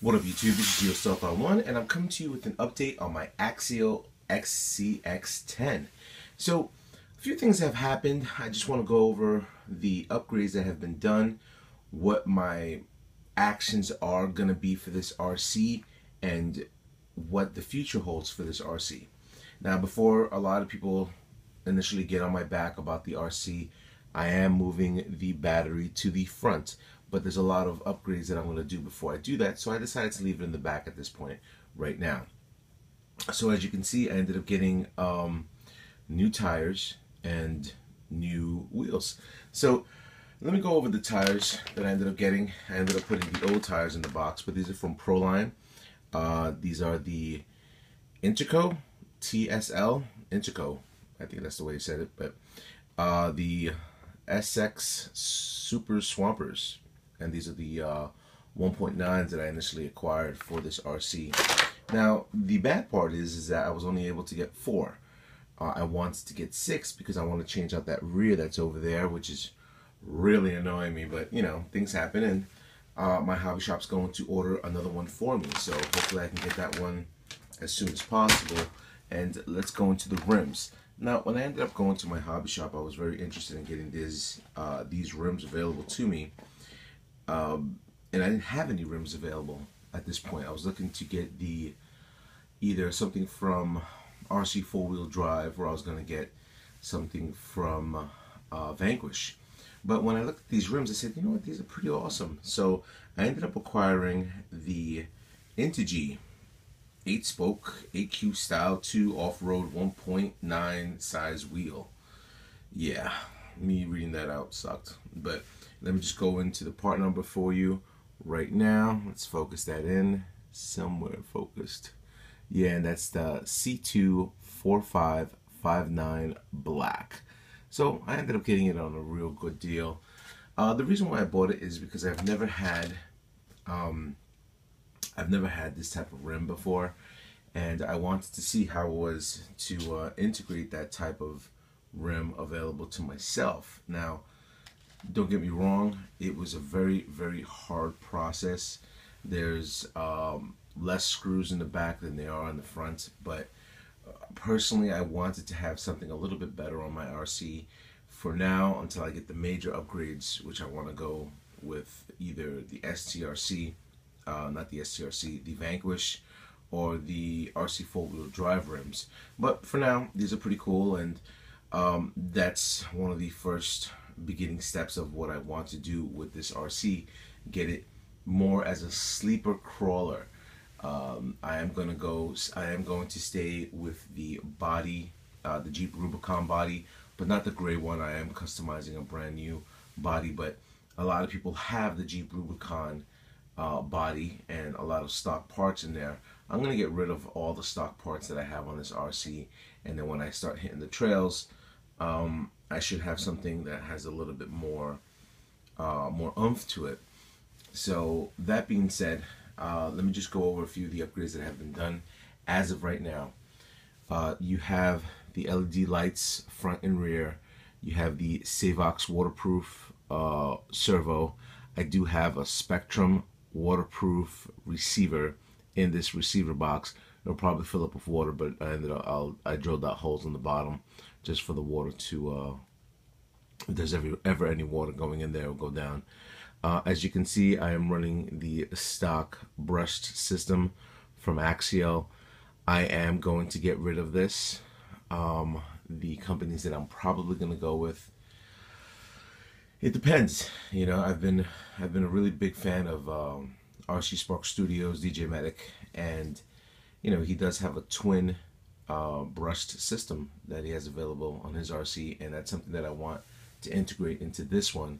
What up YouTube, this is GIOSTEALTHR1 and I'm coming to you with an update on my Axial scx10. So a few things have happened. I just want to go over the upgrades that have been done, what my actions are going to be for this RC, and what the future holds for this RC. Now, before a lot of people initially get on my back about the RC, I am moving the battery to the front, but there's a lot of upgrades that I'm going to do before I do that, so I decided to leave it in the back at this point right now. So as you can see, I ended up getting new tires and new wheels. So let me go over the tires that I ended up getting. I ended up putting the old tires in the box, but these are from Proline. These are the Inteco TSL, Inteco, I think that's the way you said it, but the SX Super Swampers, and these are the 1.9s that I initially acquired for this RC. Now the bad part is that I was only able to get 4. I wanted to get 6 because I want to change out that rear that's over there, which is really annoying me, but you know, things happen, and my hobby shop's going to order another one for me, so hopefully I can get that one as soon as possible. And let's go into the rims. Now, when I ended up going to my hobby shop, I was very interested in getting these rims available to me, and I didn't have any rims available at this point. I was looking to get either something from RC 4-wheel drive, or I was going to get something from Vanquish. But when I looked at these rims, I said, you know what, these are pretty awesome. So I ended up acquiring the Integy 8-spoke, 8Q style 2 off-road 1.9 size wheel. Yeah, me reading that out sucked. But let me just go into the part number for you right now. Let's focus that in. Somewhere focused. Yeah, and that's the c24559 black. So I ended up getting it on a real good deal. The reason why I bought it is because I've never had this type of rim before, and I wanted to see how it was to integrate that type of rim available to myself. Now, don't get me wrong, it was a very, very hard process. There's less screws in the back than there are in the front, but personally I wanted to have something a little bit better on my RC for now until I get the major upgrades, which I want to go with either the STRC, not the STRC, the Vanquish, or the RC 4-wheel drive rims. But for now, these are pretty cool, and that's one of the first beginning steps of what I want to do with this RC. Get it more as a sleeper crawler. I am going to stay with the body, the Jeep Rubicon body, but not the gray one. I am customizing a brand new body, but a lot of people have the Jeep Rubicon body and a lot of stock parts in there. I'm going to get rid of all the stock parts that I have on this RC, and then when I start hitting the trails, I should have something that has a little bit more oomph to it. So that being said, let me just go over a few of the upgrades that have been done as of right now. You have the LED lights front and rear. You have the Savox waterproof servo. I do have a Spectrum waterproof receiver in this receiver box. It'll probably fill up with water, but I drilled out holes in the bottom just for the water to, if there's ever any water going in there, it'll go down. As you can see, I am running the stock brushed system from Axial. I am going to get rid of this. The companies that I'm probably going to go with, it depends. You know, I've been a really big fan of RC Spark Studios, DJ Medic, and you know, he does have a twin brushed system that he has available on his RC, and that's something that I want to integrate into this one.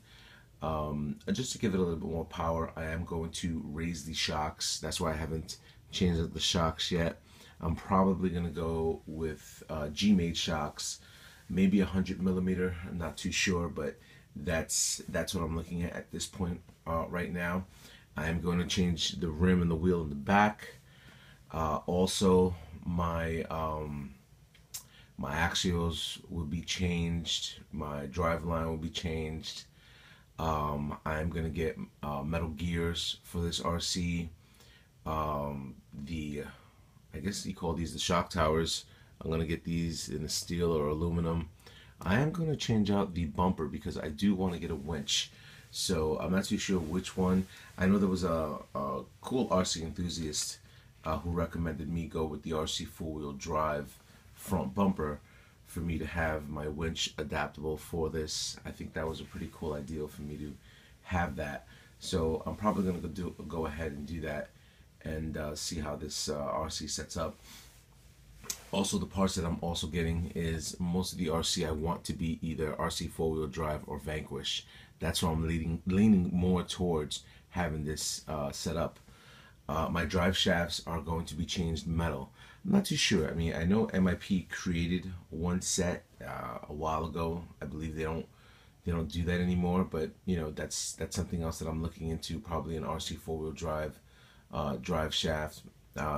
Just to give it a little bit more power, I am going to raise the shocks. That's why I haven't changed up the shocks yet. I'm probably going to go with G-made shocks, maybe 100mm. I'm not too sure, but that's what I'm looking at this point right now. I am going to change the rim and the wheel in the back. Also, my axials will be changed. My driveline will be changed. I'm going to get metal gears for this RC. I guess you call these the shock towers. I'm gonna get these in the steel or aluminum. I am gonna change out the bumper because I do want to get a winch. So I'm not too sure which one. I know there was a cool RC enthusiast who recommended me go with the RC four-wheel drive front bumper for me to have my winch adaptable for this. I think that was a pretty cool idea for me to have that. So I'm probably gonna go ahead and do that and see how this RC sets up. Also, the parts that I'm also getting is most of the RC I want to be either RC four-wheel drive or Vanquish. That's why I'm leaning more towards having this set up. My drive shafts are going to be changed metal. I'm not too sure. I mean, I know MIP created one set a while ago. I believe they don't do that anymore, but you know, that's something else that I'm looking into. Probably an RC four-wheel drive drive shaft,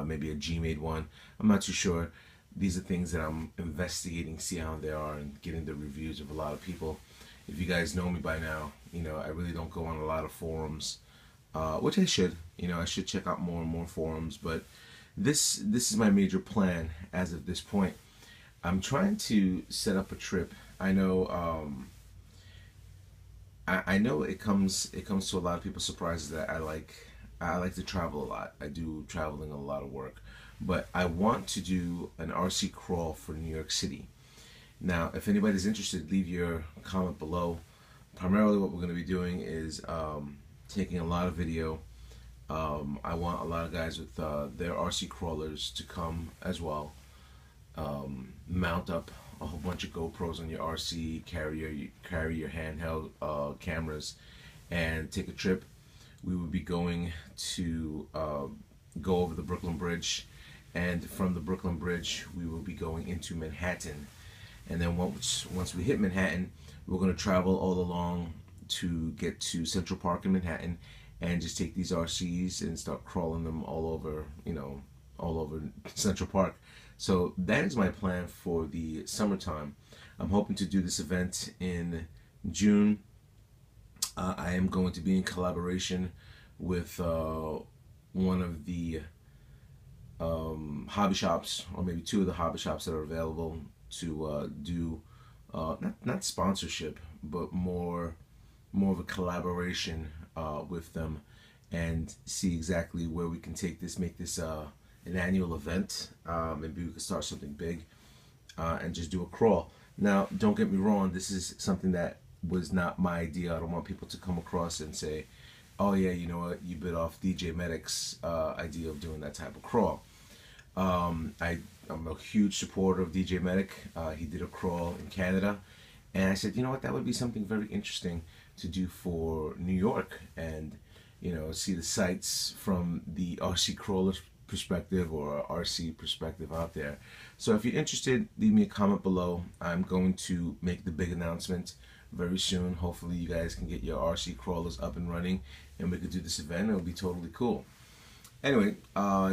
maybe a G-made one. I'm not too sure. These are things that I'm investigating, see how they are, and getting the reviews of a lot of people. If you guys know me by now, you know I really don't go on a lot of forums, which I should. You know, I should check out more and more forums. But this is my major plan as of this point. I'm trying to set up a trip. I know. I know it comes to a lot of people's surprises that I like to travel a lot. I do traveling a lot of work, but I want to do an RC crawl for New York City. Now, if anybody's interested, leave your comment below. Primarily what we're going to be doing is taking a lot of video. I want a lot of guys with their RC crawlers to come as well. Mount up a whole bunch of GoPros on your RC, carry your handheld cameras, and take a trip. We will be going to go over the Brooklyn Bridge, and from the Brooklyn Bridge we will be going into Manhattan. And then once we hit Manhattan, we're going to travel all along to get to Central Park in Manhattan and just take these RCs and start crawling them all over, you know, all over Central Park. So that is my plan for the summertime. I'm hoping to do this event in June. I am going to be in collaboration with one of the hobby shops, or maybe two of the hobby shops that are available to do not sponsorship, but more of a collaboration with them, and see exactly where we can take this, make this an annual event. Maybe we could start something big and just do a crawl. Now, don't get me wrong, this is something that was not my idea. I don't want people to come across and say, oh yeah, you know what, you bit off DJ Medic's idea of doing that type of crawl. I'm a huge supporter of DJ Medic. He did a crawl in Canada, and I said, you know what, that would be something very interesting to do for New York, and you know, see the sights from the RC crawler's perspective or RC perspective out there. So if you're interested, leave me a comment below. I'm going to make the big announcement very soon. Hopefully you guys can get your RC crawlers up and running and we could do this event. It'll be totally cool. Anyway,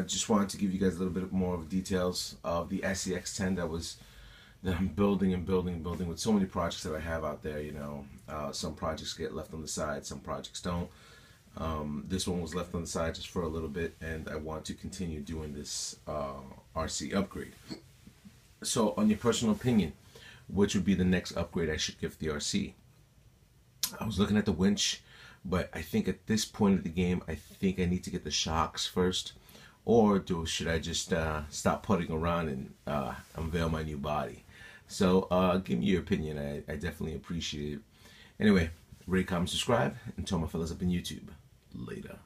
just wanted to give you guys a little bit more of details of the scx10 that I'm building with so many projects that I have out there. You know, some projects get left on the side, some projects don't. This one was left on the side just for a little bit, and I want to continue doing this RC upgrade. So on your personal opinion, which would be the next upgrade I should give the RC? I was looking at the winch, but I think at this point of the game, I think I need to get the shocks first, or should I just stop putting around and unveil my new body? So give me your opinion. I definitely appreciate it. Anyway, rate, comment, subscribe, and tell my fellas up in YouTube. Later.